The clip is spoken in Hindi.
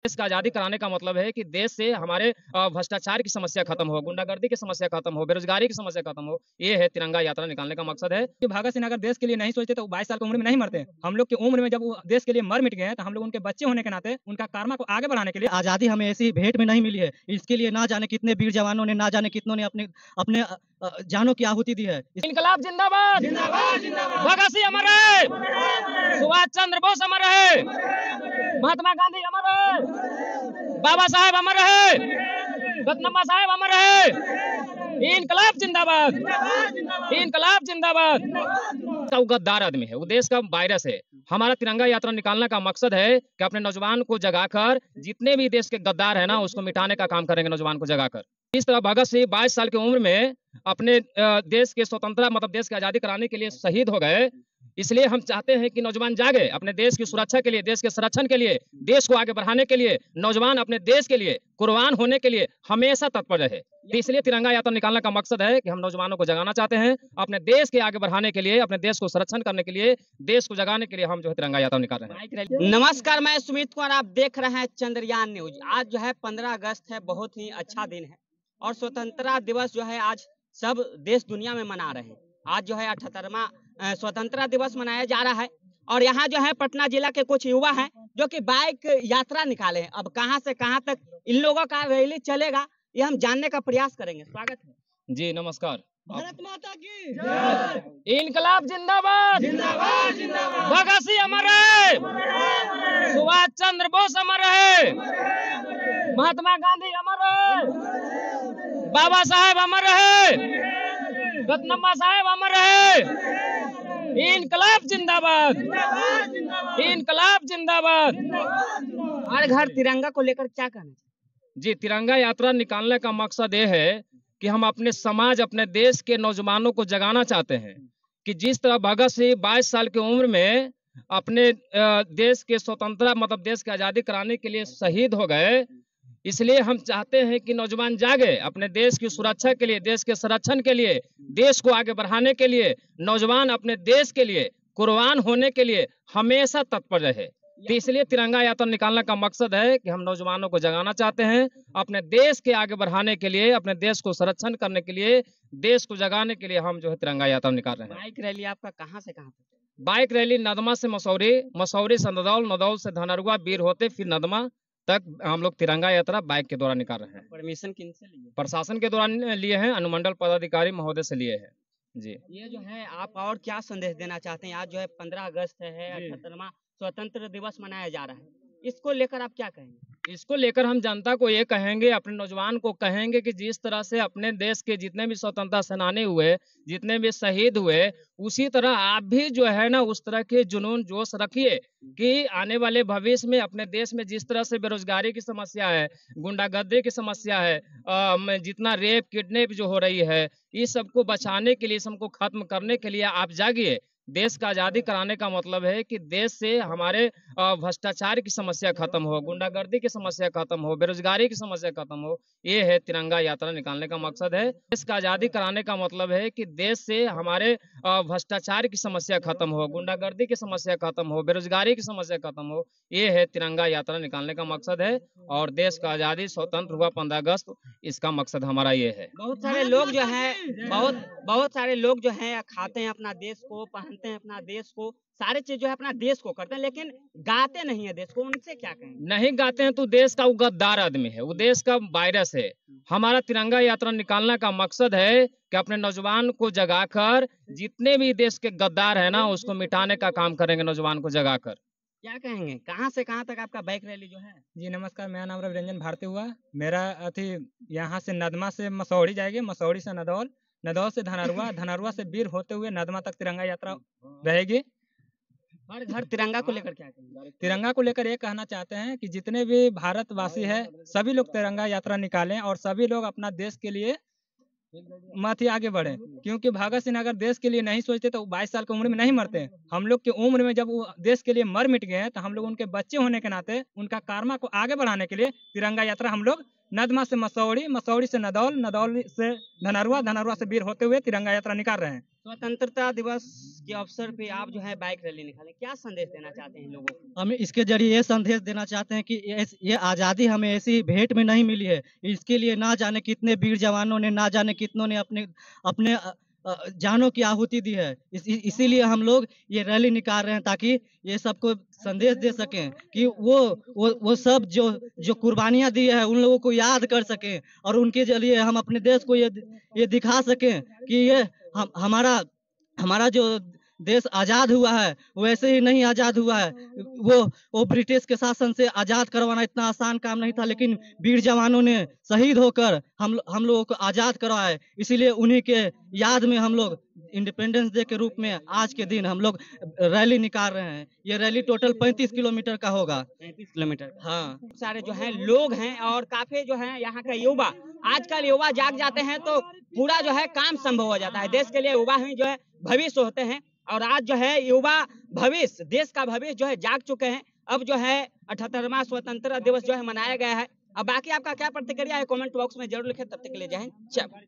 देश का आजादी कराने का मतलब है कि देश से हमारे भ्रष्टाचार की समस्या खत्म हो, गुंडागर्दी की समस्या खत्म हो, बेरोजगारी की समस्या खत्म हो। ये है तिरंगा यात्रा निकालने का मकसद है कि भगत सिंह अगर देश के लिए नहीं सोचते तो 22 साल की उम्र में नहीं मरते। हम लोग की उम्र में जब वो देश के लिए मर मिट गए हैं तो हम लोग उनके बच्चे होने के नाते उनका कर्मा को आगे बढ़ाने के लिए आज़ादी हमें ऐसी भेंट में नहीं मिली है। इसके लिए ना जाने कितने वीर जवानों ने, ना जाने कितनों ने अपने अपने जानों की आहुति दी है। इनकलाब जिंदाबाद, जिंदाबाद जिंदाबाद, भगत सिंह अमर रहे, सुभाष चंद्र बोस अमर रहे, महात्मा गांधी अमर रहे, बाबा साहेब अमर रहे, रत्नम्मा साहेब अमर रहे। इनकलाब जिंदाबाद, इनकलाब जिंदाबाद। वो गद्दार आदमी है, वो देश का वायरस है। हमारा तिरंगा यात्रा निकालने का मकसद है कि अपने नौजवान को जगाकर जितने भी देश के गद्दार है ना उसको मिटाने का काम करेंगे, नौजवान को जगाकर। इस तरह भगत सिंह 22 साल की उम्र में अपने देश के स्वतंत्रता मतलब देश की आजादी कराने के लिए शहीद हो गए। इसलिए हम चाहते हैं कि नौजवान जागे, अपने देश की सुरक्षा के लिए, देश के संरक्षण के लिए, देश को आगे बढ़ाने के लिए नौजवान अपने देश के लिए कुर्बान होने के लिए हमेशा तत्पर रहे। तो इसलिए तिरंगा यात्रा निकालने का मकसद है कि हम नौजवानों को जगाना चाहते हैं, अपने देश के आगे बढ़ाने के लिए, अपने देश को संरक्षण करने के लिए, देश को जगाने के लिए हम जो है तिरंगा यात्रा निकाल रहे हैं। नमस्कार, मैं सुमित कुमार, आप देख रहे हैं चंद्रयान न्यूज। आज जो है 15 अगस्त है, बहुत ही अच्छा दिन है और स्वतंत्रता दिवस जो है आज सब देश दुनिया में मना रहे हैं। आज जो है 78वां स्वतंत्रता दिवस मनाया जा रहा है और यहाँ जो है पटना जिला के कुछ युवा हैं जो कि बाइक यात्रा निकाले हैं। अब कहाँ से कहाँ तक इन लोगों का रैली चलेगा ये हम जानने का प्रयास करेंगे। स्वागत है जी, नमस्कार। भारत माता की जय। इनकलाब जिंदाबाद, जिंदाबाद जिंदाबाद, भगत सिंह अमर रहे, सुभाष चंद्र बोस अमर रहे, महात्मा गांधी अमर रहे, बाबा साहेब अमर रहे, रत्नम्मा साहेब अमर रहे। इनकलाब जिंदाबाद, इनकलाब जिंदाबाद। हर घर तिरंगा को लेकर क्या कहना चाहिए? जी, तिरंगा यात्रा निकालने का मकसद ये है कि हम अपने समाज, अपने देश के नौजवानों को जगाना चाहते हैं कि जिस तरह भगत सिंह 22 साल की उम्र में अपने देश के स्वतंत्रता मतलब देश की आजादी कराने के लिए शहीद हो गए। इसलिए हम चाहते हैं कि नौजवान जागे, अपने देश की सुरक्षा के लिए, देश के संरक्षण के लिए, देश को आगे बढ़ाने के लिए नौजवान अपने देश के लिए कुर्बान होने के लिए हमेशा तत्पर रहे। तो इसलिए तिरंगा यात्रा निकालने का मकसद है कि हम नौजवानों को जगाना चाहते हैं, अपने देश के आगे बढ़ाने के लिए, अपने देश को संरक्षण करने के लिए, देश को जगाने के लिए हम जो है तिरंगा यात्रा निकाल रहे हैं। बाइक रैली आपका कहाँ से कहाँ तक? बाइक रैली नदमा से मसौरी, मसौरी से नदौल, नदौल से धनरुआ, बीर होते फिर नदमा तक हम लोग तिरंगा यात्रा बाइक के द्वारा निकाल रहे हैं। परमिशन किन से लिए? प्रशासन के दौरान लिए हैं, अनुमंडल पदाधिकारी महोदय से लिए हैं। जी, ये जो है आप और क्या संदेश देना चाहते हैं? आज जो है 15 अगस्त है, 78वां स्वतंत्र दिवस मनाया जा रहा है, इसको लेकर आप क्या कहेंगे? इसको लेकर हम जनता को ये कहेंगे, अपने नौजवान को कहेंगे कि जिस तरह से अपने देश के जितने भी स्वतंत्रता सेनानी हुए, जितने भी शहीद हुए, उसी तरह आप भी जो है ना उस तरह के जुनून जोश रखिए कि आने वाले भविष्य में अपने देश में जिस तरह से बेरोजगारी की समस्या है, गुंडागर्दी की समस्या है, जितना रेप किडनैप जो हो रही है, इस सबको बचाने के लिए, सबको खत्म करने के लिए आप जागिए। देश का आजादी कराने का मतलब है कि देश से हमारे भ्रष्टाचार की समस्या खत्म हो, गुंडागर्दी की समस्या खत्म हो, बेरोजगारी की समस्या खत्म हो। ये है तिरंगा यात्रा निकालने का मकसद है। देश का आजादी कराने का मतलब है कि देश से हमारे भ्रष्टाचार की समस्या खत्म हो, गुंडागर्दी की समस्या खत्म हो, बेरोजगारी की समस्या खत्म हो। ये है तिरंगा यात्रा निकालने का मकसद है और देश का आजादी स्वतंत्र हुआ 15 अगस्त, इसका मकसद हमारा ये है। बहुत सारे लोग जो है बहुत सारे लोग जो है खाते हैं अपना देश को, पहनते हैं अपना देश को, सारे चीज जो है अपना देश को करते हैं, लेकिन गाते नहीं है देश को। उनसे क्या कहेंगे? नहीं गाते हैं तो देश का वो गद्दार आदमी है, वो देश का वायरस है। हमारा तिरंगा यात्रा निकालने का मकसद है कि अपने नौजवान को जगाकर जितने भी देश के गद्दार है ना उसको मिटाने का काम करेंगे, नौजवान को जगाकर। क्या कहेंगे, कहाँ से कहाँ तक आपका बाइक रैली जो है? जी नमस्कार, मेरा नाम रविरंजन भारती हुआ। मेरा यहाँ से नदमा से मसौड़ी जाएगी, मसौड़ी से नदौल, नदौल से धनरुआ, धनरुआ से बीर होते हुए नदमा तक तिरंगा यात्रा रहेगी। हर घर तिरंगा को लेकर क्या कहेंगे? तिरंगा को लेकर ये कहना चाहते हैं कि जितने भी भारतवासी है सभी लोग तिरंगा यात्रा निकालें और सभी लोग अपना देश के लिए मत ही आगे बढ़े, क्योंकि भगत सिंह अगर देश के लिए नहीं सोचते तो 22 साल की उम्र में नहीं मरते। हम लोग की उम्र में जब वो देश के लिए मर मिट गए हैं तो हम लोग उनके बच्चे होने के नाते उनका कर्मा को आगे बढ़ाने के लिए तिरंगा यात्रा हम लोग नदमा से मसौड़ी, मसौड़ी से नदौल, नदौल से धनरुआ, धनरुआ से बीर होते हुए तिरंगा यात्रा निकाल रहे हैं। स्वतंत्रता दिवस के अवसर पे आप जो है बाइक रैली निकाले, क्या संदेश देना चाहते हैं लोगों को? हम इसके ज़रिए ये संदेश देना चाहते हैं कि ये आज़ादी हमें ऐसी भेंट में नहीं मिली है। इसके लिए ना जाने कितने वीर जवानों ने, ना जाने कितनों ने अपने अपने जानों की आहुति दी है। इसीलिए हम लोग ये रैली निकाल रहे हैं ताकि ये सबको संदेश दे सकें कि वो सब जो कुर्बानियाँ दी है उन लोगों को याद कर सकें और उनके ज़रिए हम अपने देश को ये दिखा सकें कि ये हमारा जो देश आज़ाद हुआ है वैसे ही नहीं आज़ाद हुआ है। वो ब्रिटिश के शासन से आज़ाद करवाना इतना आसान काम नहीं था, लेकिन वीर जवानों ने शहीद होकर हम लोगों को आज़ाद करवाया है। इसीलिए उन्हीं के याद में हम लोग इंडिपेंडेंस डे के रूप में आज के दिन हम लोग रैली निकाल रहे हैं। ये रैली टोटल 35 किलोमीटर का होगा। 35 किलोमीटर। हाँ, सारे जो हैं लोग हैं और काफी जो है यहाँ का युवा, आजकल युवा जाग जाते हैं तो पूरा जो है काम संभव हो जाता है। देश के लिए युवा ही जो है भविष्य होते हैं और आज जो है युवा भविष्य, देश का भविष्य जो है जाग चुके हैं। अब जो है 78वां स्वतंत्रता दिवस जो है मनाया गया है। अब बाकी आपका क्या प्रतिक्रिया है कमेंट बॉक्स में जरूर लिखें। तब तक के लिए जय हिंद, जय भारत।